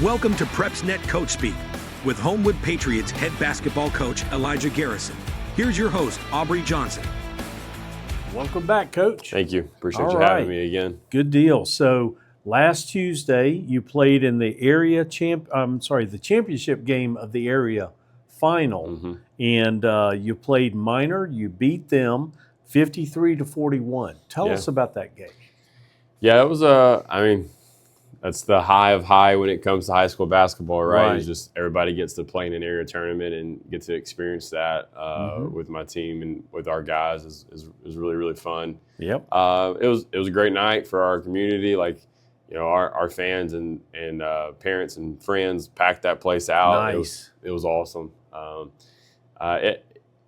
Welcome to PrepsNet Coach Speak with Homewood Patriots head basketball coach Elijah Garrison. Here's your host, Aubrey Johnson. Welcome back, Coach. Thank you. Appreciate you having me again. Good deal. So last Tuesday, you played in the the championship game of the area final, and you played Minor. You beat them 53-41. Tell us about that game. Yeah, it was that's the high of high when it comes to high school basketball, right? It's just everybody gets to play in an area tournament and get to experience that with my team and with our guys is really, really fun. Yep. It was a great night for our community. Like, you know, our fans and parents and friends packed that place out. Nice. It was awesome.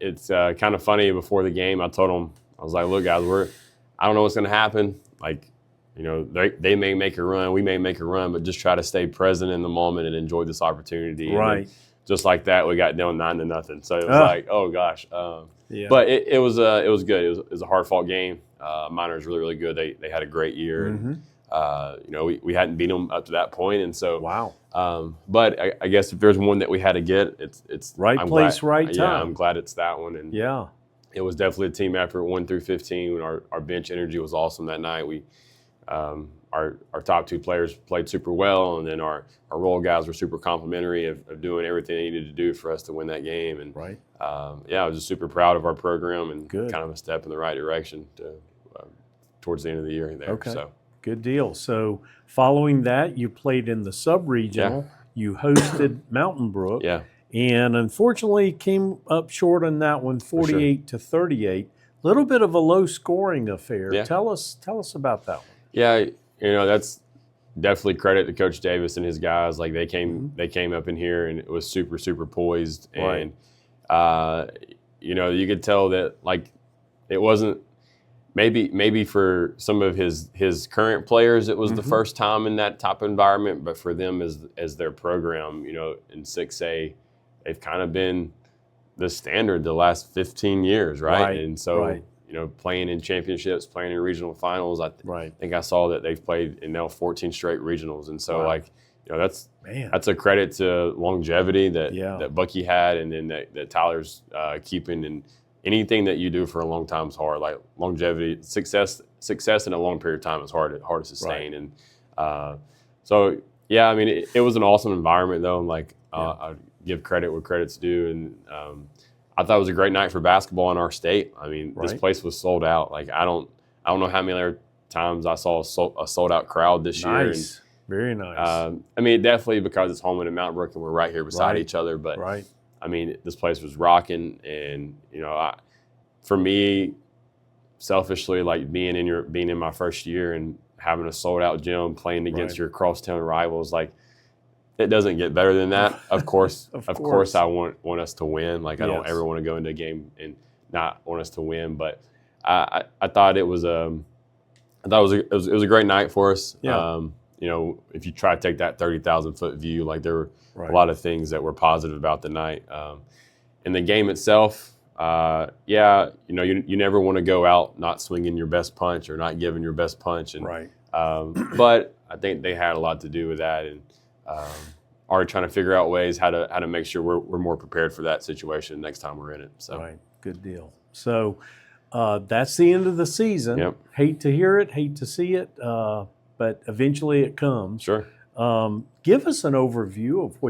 It's kind of funny. Before the game, I told them, I was like, look, guys, I don't know what's going to happen. Like, you know, they may make a run, we may make a run, but just try to stay present in the moment and enjoy this opportunity. Right. Just like that, we got down 9-0. So it was like, oh gosh. Yeah. But it was good. It was a hard fought game. Minor's really, really good. They had a great year. And, you know, we hadn't beat them up to that point, and so but I guess if there's one that we had to get, it's right place, right time. Yeah, I'm glad it's that one. And yeah, it was definitely a team effort, 1 through 15. When our bench energy was awesome that night. We our top 2 players played super well, and then our role guys were super complimentary of doing everything they needed to do for us to win that game. And I was just super proud of our program and kind of a step in the right direction towards the end of the year there. Okay. So. Good deal. So following that, you played in the subregional. You hosted Mountain Brook. Yeah. And unfortunately came up short on that one, 48-38. Little bit of a low scoring affair. Yeah. Tell us about that one. Yeah, you know, that's definitely credit to Coach Davis and his guys. Like they came up in here and it was super, super poised. And you know, you could tell that like it wasn't maybe for some of his current players it was the first time in that type of environment, but for them as their program, you know, in 6A, they've kind of been the standard the last 15 years, right? And so you know, playing in championships, playing in regional finals, I think I saw that they've played in now 14 straight regionals, and so like, you know, that's a credit to longevity that Bucky had, and then that Tyler's keeping. And anything that you do for a long time is hard. Like longevity, success in a long period of time is hard to sustain. And so yeah, I mean, it was an awesome environment though. And like I give credit where credit's due, and I thought it was a great night for basketball in our state. I mean, this place was sold out. Like I don't know how many other times I saw a sold out crowd this year. Nice, very nice. I mean, definitely because it's Homewood and Mountain Brook, and we're right here beside each other. But I mean, this place was rocking, and you know, for me, selfishly, like being in my first year and having a sold out gym, playing against your crosstown rivals, like. It doesn't get better than that. Of course, of course, I want us to win. Like I don't ever want to go into a game and not want us to win. But I thought it was a great night for us. Yeah. You know, if you try to take that 30,000-foot view, like there were a lot of things that were positive about the night. In the game itself, you know, you never want to go out not swinging your best punch or not giving your best punch. And but I think they had a lot to do with that, and. Are trying to figure out ways how to make sure we're more prepared for that situation next time we're in it. So good deal. So that's the end of the season. Yep. Hate to hear it, hate to see it, but eventually it comes. Sure. Give us an overview of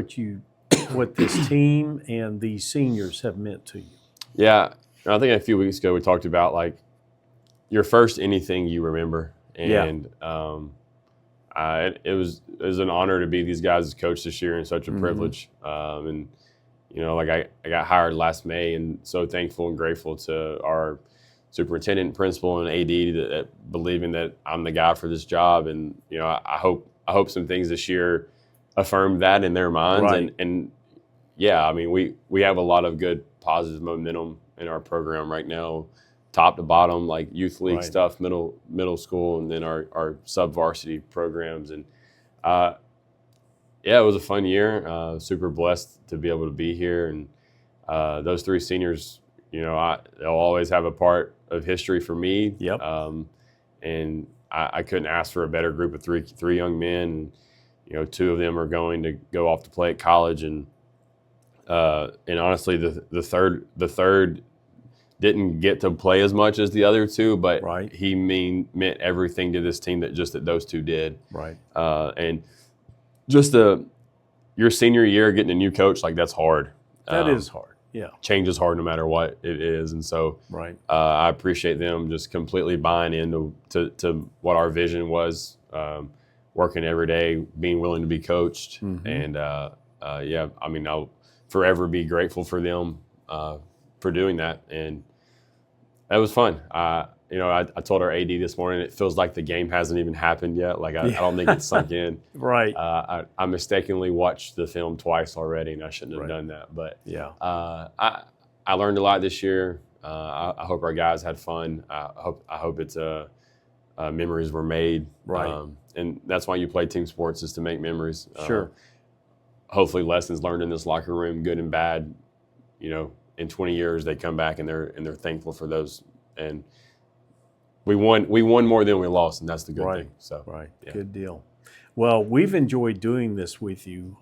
what this team and these seniors have meant to you. Yeah, I think a few weeks ago we talked about like your first anything you remember, and it was an honor to be these guys' coach this year, and such a privilege. And you know, like I got hired last May, and so thankful and grateful to our superintendent, principal, and AD that believing that I'm the guy for this job. And you know, I hope some things this year affirmed that in their minds. And yeah, I mean, we have a lot of good positive momentum in our program right now. Top to bottom, like youth league stuff, middle school, and then our sub-varsity programs. And it was a fun year. Super blessed to be able to be here. And those 3 seniors, you know, they'll always have a part of history for me. Yep. And I couldn't ask for a better group of three young men. 2 of them are going to go off to play at college, and honestly, the third didn't get to play as much as the other 2, but Right. he meant everything to this team that those 2 did. Right. And just your senior year, getting a new coach, like, that's hard. That is hard. Yeah. Change is hard no matter what it is, and so Right. I appreciate them just completely buying into to what our vision was, working every day, being willing to be coached, and yeah, I mean, I'll forever be grateful for them for doing that, and that was fun. I told our AD this morning, it feels like the game hasn't even happened yet. Like, I don't think it's sunk in. Right. I mistakenly watched the film twice already, and I shouldn't have done that. But Yeah. I learned a lot this year. I hope our guys had fun. I hope it's memories were made. Right. And that's why you play team sports, is to make memories. Sure. Hopefully, lessons learned in this locker room, good and bad. In 20 years, they come back and they're thankful for those. And we won more than we lost, and that's the good thing. So Right. yeah. Good deal. Well, we've enjoyed doing this with you.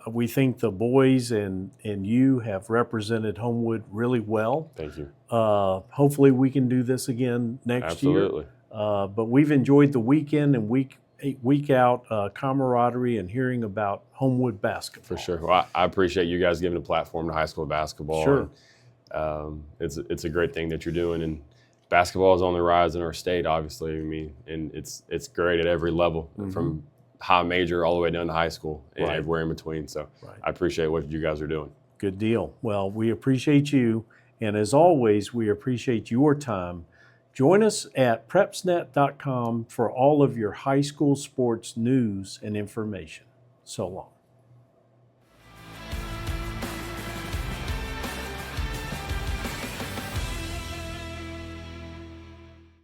We think the boys and you have represented Homewood really well. Thank you. Hopefully we can do this again next year. Absolutely. But we've enjoyed the weekend and week out camaraderie and hearing about Homewood basketball. For sure. Well, I appreciate you guys giving a platform to high school basketball. Sure. And, it's a great thing that you're doing, and basketball is on the rise in our state, obviously. I mean, and it's great at every level, from high major all the way down to high school and everywhere in between. So I appreciate what you guys are doing. Good deal. Well, we appreciate you, and as always, we appreciate your time. Join us at PrepsNet.com for all of your high school sports news and information. So long.